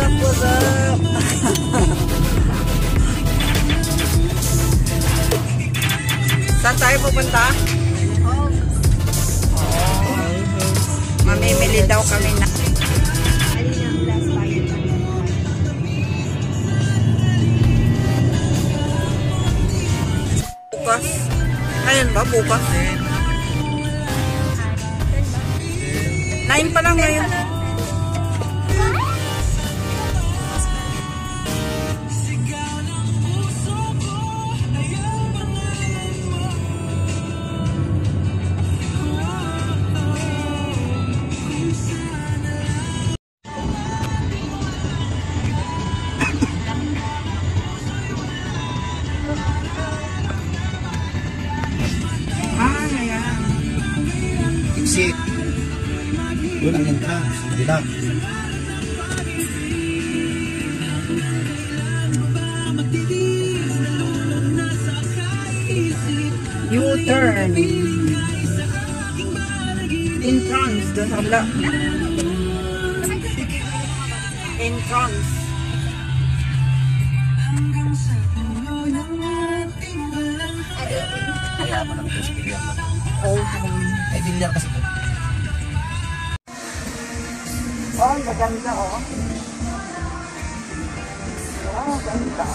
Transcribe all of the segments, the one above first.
What's up? Saan tayo pupunta? Mamimili daw kami na. Bukas. Ngayon ba? Bukas? 9 pa lang ngayon. Exit. Doon ang entrance. Dila. U-turn. Entrance. Doon sa kabila. Entrance. Kaya pa naman sa bilyar. Oh. Ay, bilyar kasi po. Oh, maganda oh. Oh, ganda.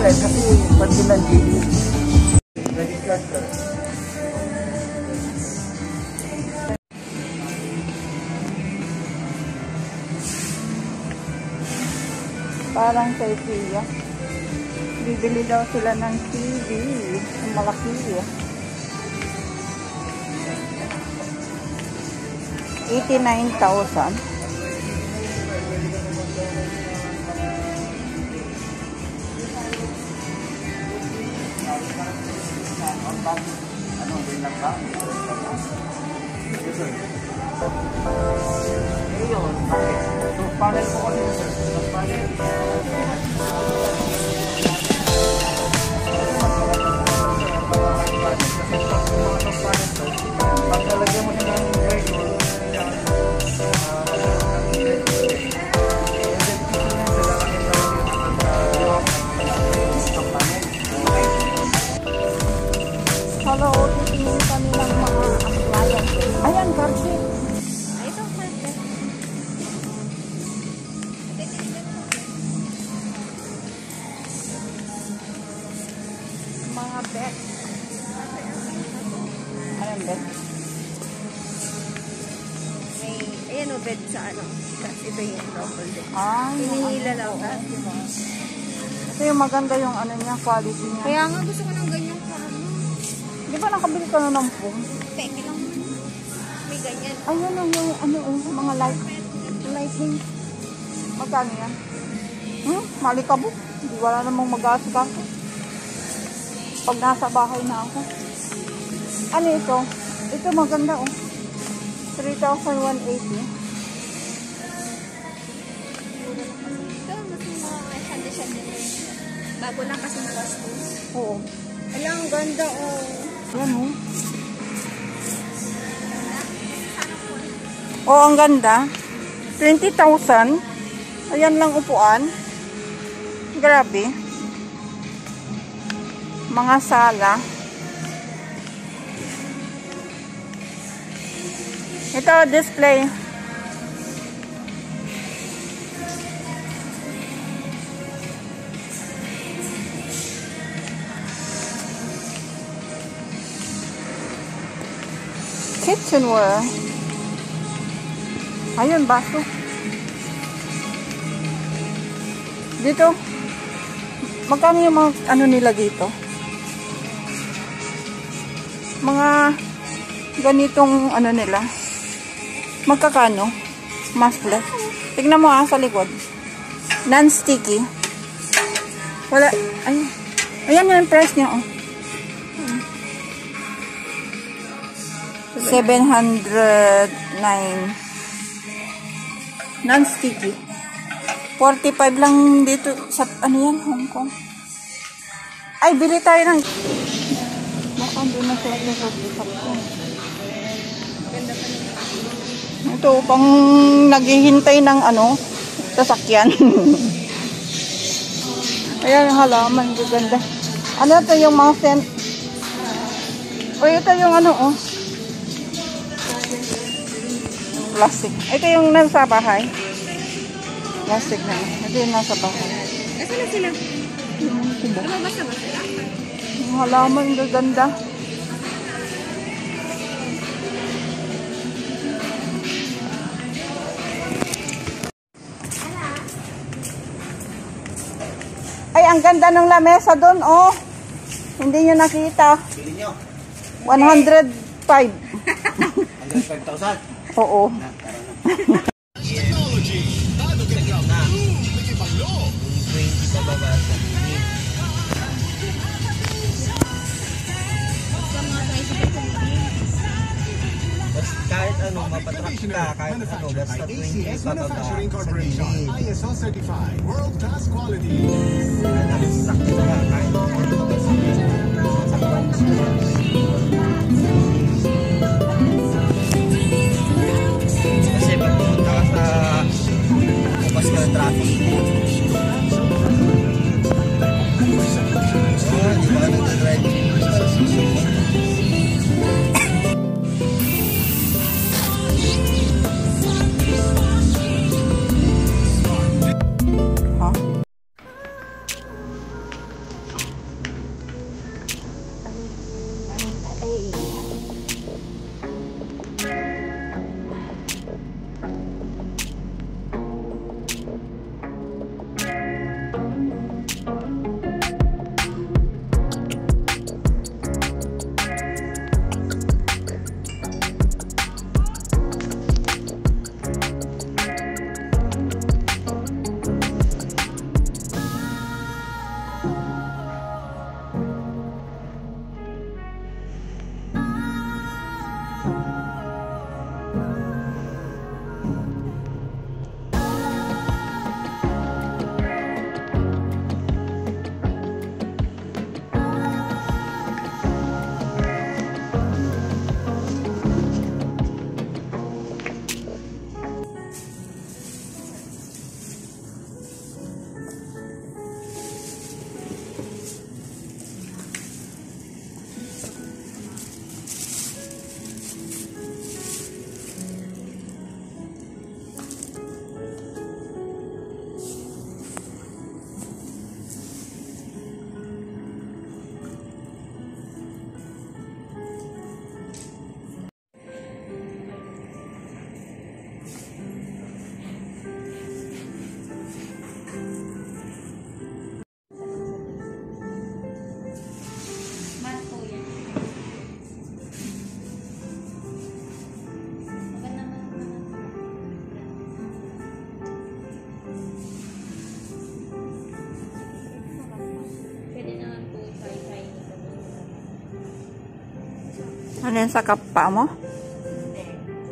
Kasi pag binanggit, nag-card ka. Parang sa IKEA. Bibili daw sila ng TV. Ang malaki. 89,000. Ano, din lang ba? Ayun, bakit? So, panel po kasi panel. Pagkalagyan mo nila ng radio, Hello, titingin kami ng mga appliances. Ayan, carpet. Ito, carpet. Mga bed. Anong bed? May, ayan o, bed sa ano. Tapos ito yung double bed. Ah, Hinihila lang. oo. Tapos diba? Ito yung maganda yung ano niya, quality niya. Kaya nga gusto ko ng ganyan pa. Di ba nakabili ka na ng phone? Peke lang. May ganyan. Ayun yung ano, mga lighting. Magkano yan? Malikabok. Hindi wala namang mag-aasikaso. Pag nasa bahay na ako. Ano ito? Ito maganda oh. 3,180. Ito, mas mga shande-shande na yun. Bago lang kasi magastos. Oo. Alam, ang ganda oh. Yan oh. Oh, ang ganda. 20,000. Ayan lang upuan. Grabe. Mga sala. Ito, display. Kitchenware. Ayun, baso. Dito. Magkano yung mga ano nila dito? Mga ganitong ano nila. Magkakano? Maskless. Tignan mo sa likod. Non-sticky. Wala. Ayun. Ayan yung price niya oh. 709. Non-sticky. 45 lang dito sa ano yan, Hong Kong. Ay, bili tayo ng baka doon na siya sa ko. Ganda pa nila. Ito, pang naghihintay ng ano, sasakyan. Ayan, halaman, ganda. Ano ito yung mga scent? O, ito yung ano, oh. Plastic. Ito yung nasa bahay. Plastic na. Ito yung nasa bahay. Kasi na sila. Lumabas na ba sila? Yung halaman, ganda. Ay, ang ganda ng lamesa doon, oh. Hindi nyo nakita. Bili nyo. 105. 105,000. Oo. Kahit ano, mapatrack ka, kahit ano, basta 20 bababa sa gilid. ISO certified, world class quality. Nalisak ka, kahit ano, sa kasi pag pumunta ka sa bukas ka ng traffic, di ba, nag-driving Ano yan sa kapa mo?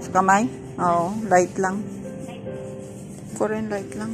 Sa kamay? Oo, light lang. Foreign light lang.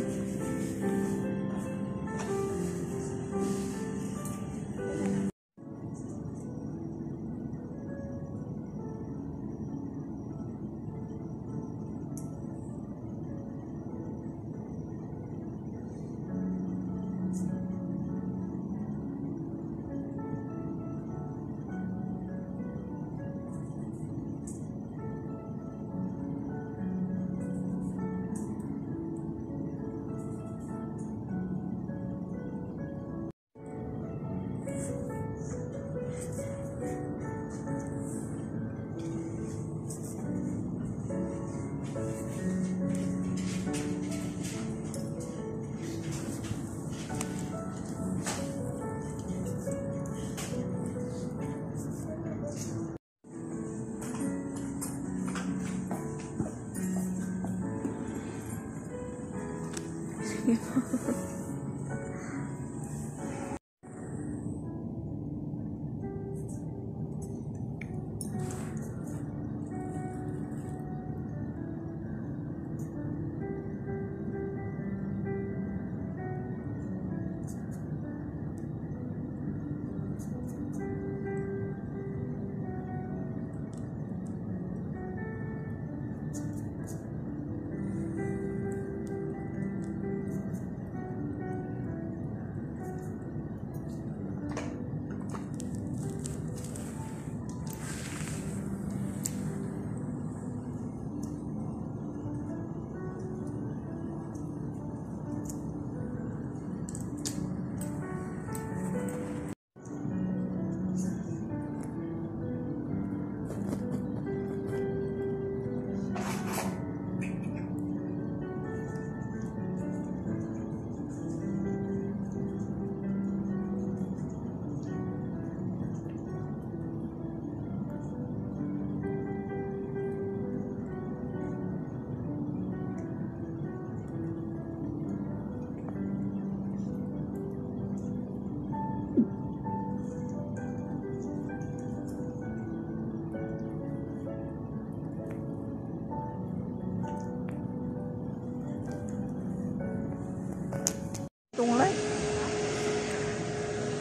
Itong light.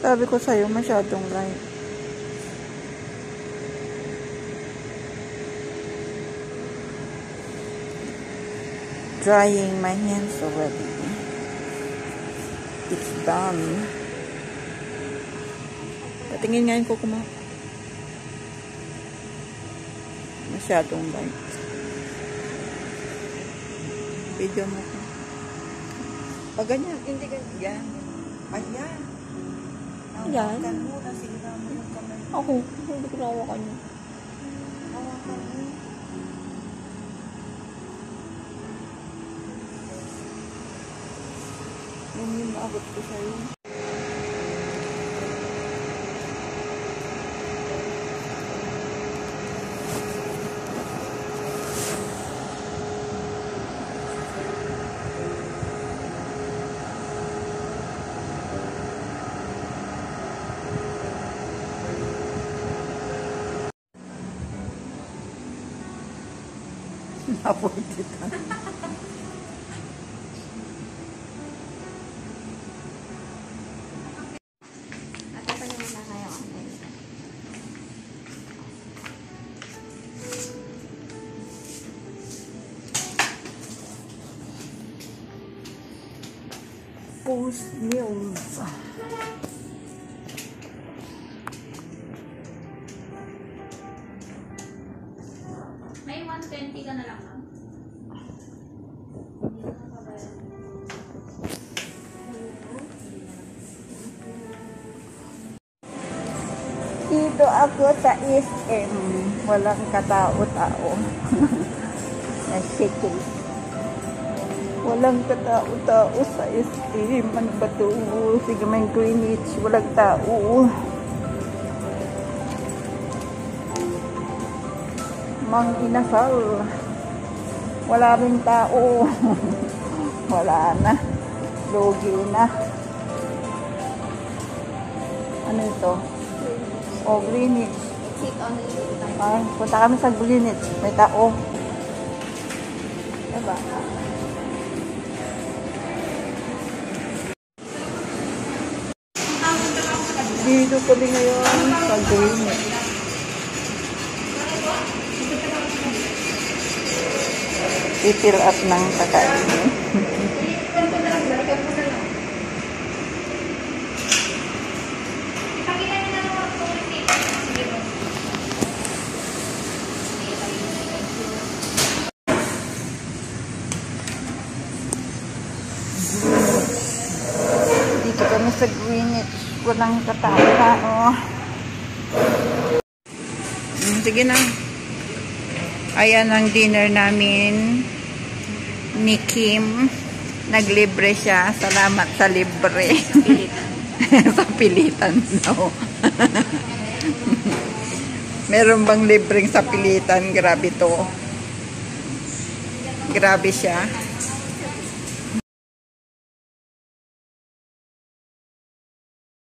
Sabi ko sa'yo, masyadong light. Drying my hands already. It's done. Patingin ngayon ko kuma. Masyadong light. Video mo ko. Pag ganyan, hindi ganyan. Ayan. Yan? Hawakan mo, nasira mo yung kamay. Ako, hindi ko nawakan yun. Hawakan mo. Yung maabot ko sa'yo. Napuntitan. Ate pa naman na kayo ako. Post meals. May 120 ka na lang, ma'am. Dito ako sa SM. Walang katao-tao. Nashiki. Walang katao-tao sa SM. Ano ba ito? Sige, may Greenwich. Walang tao. Mang inasal. Wala rin tao. Wala na. Logi na. Ano ito? O, Greenwich. seat only. Ay, punta kami sa Greenwich. May tao. Diba? Dito kami ngayon sa Greenwich. I-fill up ng kakainin. Dito kami sa Greenwich. Walang katao. Sige na. Ayan ang dinner namin ni Kim. Naglibre siya. Salamat sa libre. Sa pilitan daw. Meron bang libreng sa pilitan? Grabe to. Grabe siya.